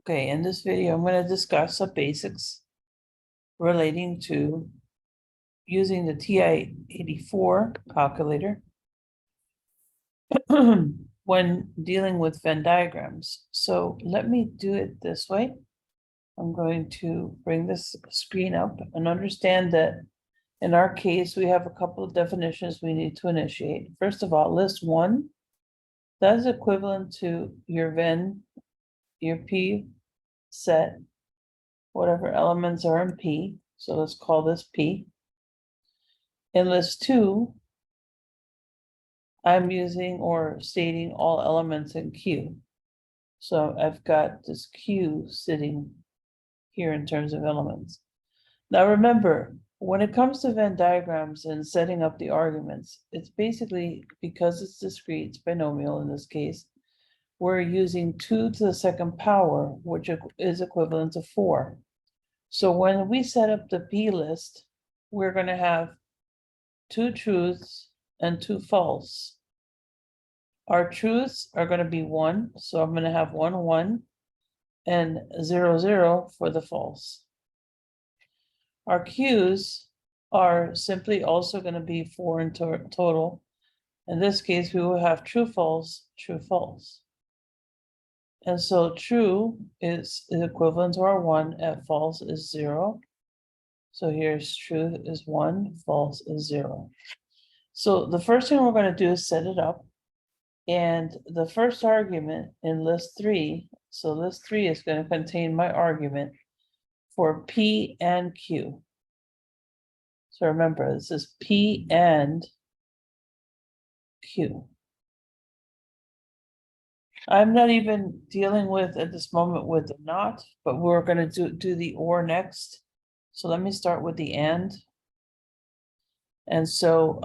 Okay, in this video, I'm going to discuss some basics relating to using the TI-84 calculator when dealing with Venn diagrams. So let me do it this way. I'm going to bring this screen up and understand that in our case, we have a couple of definitions we need to initiate. First of all, list one, that is equivalent to your Venn, your P set, whatever elements are in P. So let's call this P. In list two, I'm using or stating all elements in Q. So I've got this Q sitting here in terms of elements. Now remember, when it comes to Venn diagrams and setting up the arguments, it's basically, because it's discrete, it's binomial in this case, we're using 2 to the second power, which is equivalent to 4. So when we set up the P list, we're going to have 2 truths and 2 false. Our truths are going to be 1, so I'm going to have 1, 1, and 0, 0 for the false. Our Q's are simply also going to be 4 in total. In this case, we will have true, false, true, false. And so true is equivalent to our 1, and false is 0. So here's true is 1, false is 0. So the first thing we're going to do is set it up. And the first argument in list 3, so list 3 is going to contain my argument for P and Q. So remember, this is P and Q. I'm not even dealing with at this moment with the not, but we're going to do the or next. So let me start with the and. And so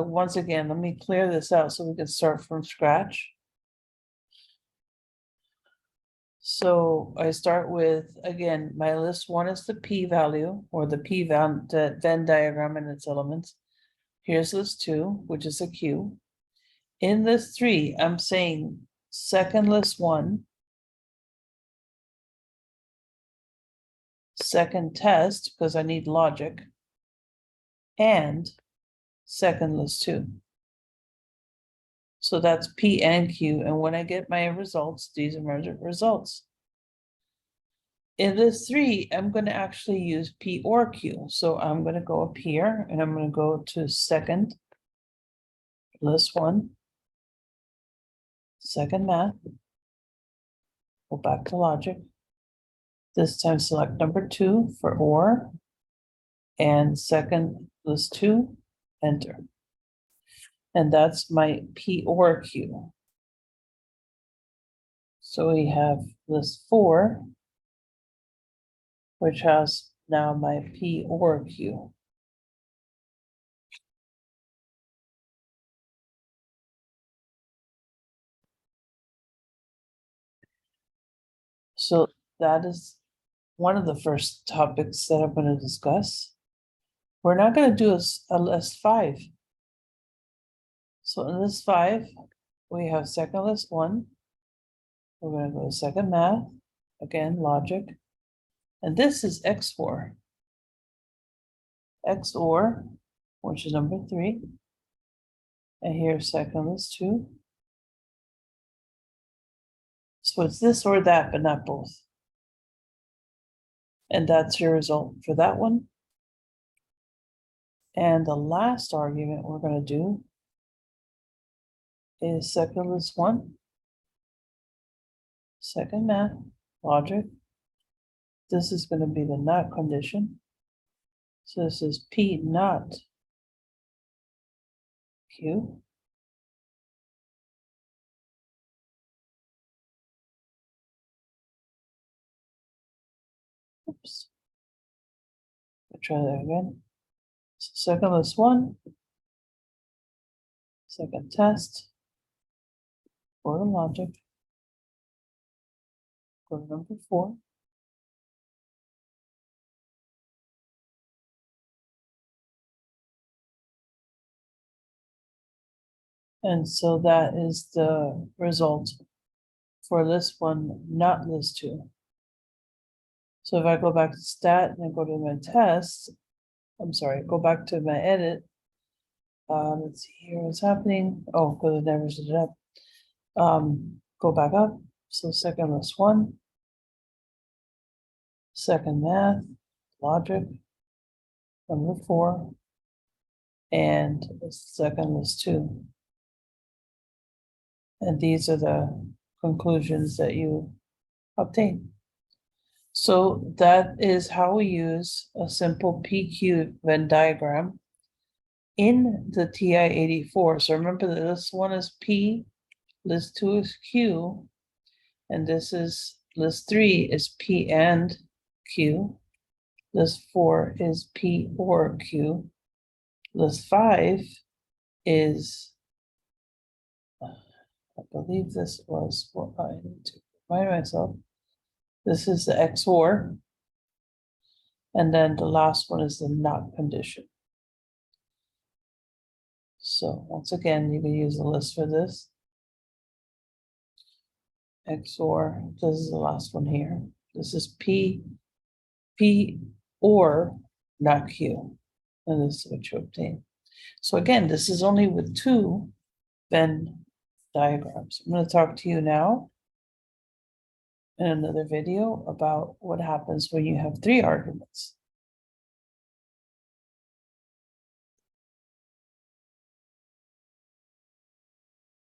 once again, let me clear this out so we can start from scratch. So I start with, again, my list one is the P value or the Venn diagram and its elements. Here's list 2, which is a Q. In list 3, I'm saying second list 1, second test, because I need logic, and second list 2. So that's P and Q. And when I get my results, these are my results. In this 3, I'm going to actually use P or Q. So I'm going to go up here and I'm going to go to second list 1, second math, go back to logic. This time select number 2 for or, and second list 2, enter. And that's my P or Q. So we have list 4, which has now my P or Q. So that is one of the first topics that I'm going to discuss. We're not going to do a list 5. So in list 5, we have second list 1. We're going to go to second math, again, logic. And this is XOR. XOR, which is number 3. And here's second list 2. So it's this or that, but not both. And that's your result for that one. And the last argument we're going to do is second list 1, second math, logic. This is going to be the not condition. So this is P not Q. Oops. I'll try that again. So second list 1, second test, go to logic, go to number 4. And so that is the result for list 1, not list 2. So if I go back to stat and go to my test, I'm sorry, go back to my edit. Let's see here what's happening. Oh, because it never set it up. Go back up. So second list 1, second math, logic, number 4, and the second list 2. And these are the conclusions that you obtain. So that is how we use a simple PQ Venn diagram in the TI-84. So remember that this one is P, list 2 is Q, and this is list 3 is P and Q. List 4 is P or Q. List 5 is, I believe this was what I need to remind myself. This is the XOR. And then the last one is the not condition. So once again, you can use the list for this. XOR, this is the last one here. This is P or not Q. And this is what you obtain. So again, this is only with 2 Venn diagrams. I'm going to talk to you now in another video about what happens when you have 3 arguments.